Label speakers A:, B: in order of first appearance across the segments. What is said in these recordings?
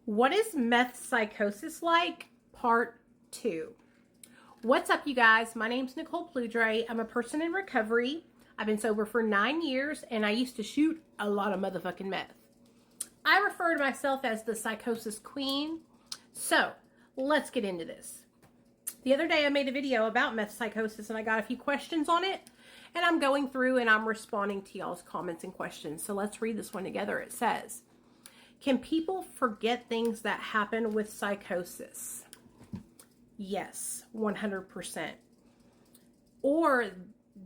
A: What is meth psychosis like? Part 2. What's up, you guys? My name's Nicole Pludre. I'm a person in recovery. I've been sober for 9 years, and I used to shoot a lot of motherfucking meth. I refer to myself as the psychosis queen. So, let's get into this. The other day, I made a video about meth psychosis, and I got a few questions on it. And I'm going through and I'm responding to y'all's comments and questions. So, let's read this one together. It says, can people forget things that happen with psychosis? Yes, 100%. Or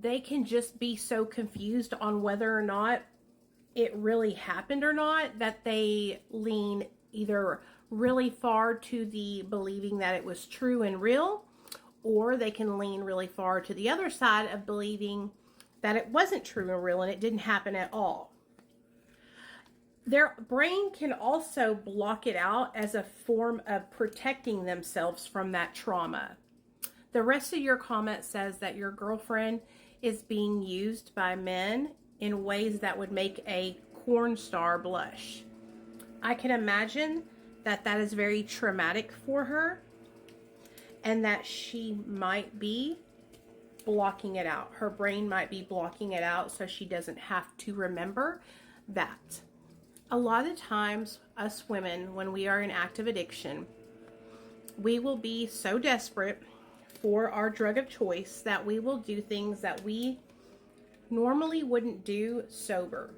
A: they can just be so confused on whether or not it really happened or not that they lean either really far to the believing that it was true and real, or they can lean really far to the other side of believing that it wasn't true and real and it didn't happen at all. Their brain can also block it out as a form of protecting themselves from that trauma. The rest of your comment says that your girlfriend is being used by men in ways that would make a porn star blush. I can imagine that that is very traumatic for her and that she might be blocking it out. Her brain might be blocking it out so she doesn't have to remember that. A lot of times, us women, when we are in active addiction, we will be so desperate for our drug of choice that we will do things that we normally wouldn't do sober.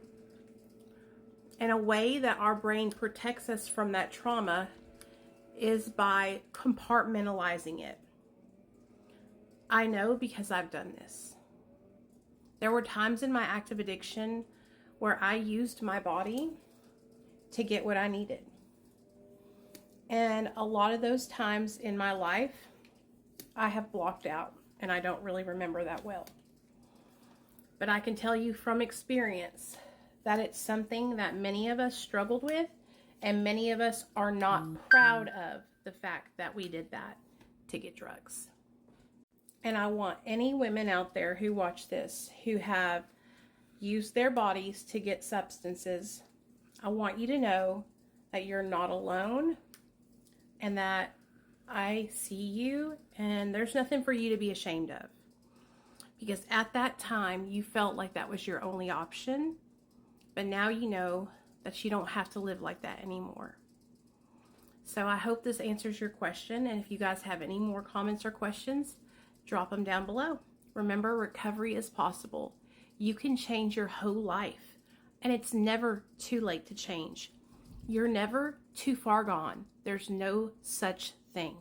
A: And a way that our brain protects us from that trauma is by compartmentalizing it. I know because I've done this. There were times in my active addiction where I used my body to get what I needed. And a lot of those times in my life, I have blocked out and I don't really remember that well. But I can tell you from experience that it's something that many of us struggled with, and many of us are not proud of the fact that we did that to get drugs. And I want any women out there who watch this, who have used their bodies to get substances, I want you to know that you're not alone and that I see you and there's nothing for you to be ashamed of. Because at that time, you felt like that was your only option, but now you know that you don't have to live like that anymore. So I hope this answers your question, and if you guys have any more comments or questions, drop them down below. Remember, recovery is possible. You can change your whole life. And it's never too late to change. You're never too far gone. There's no such thing.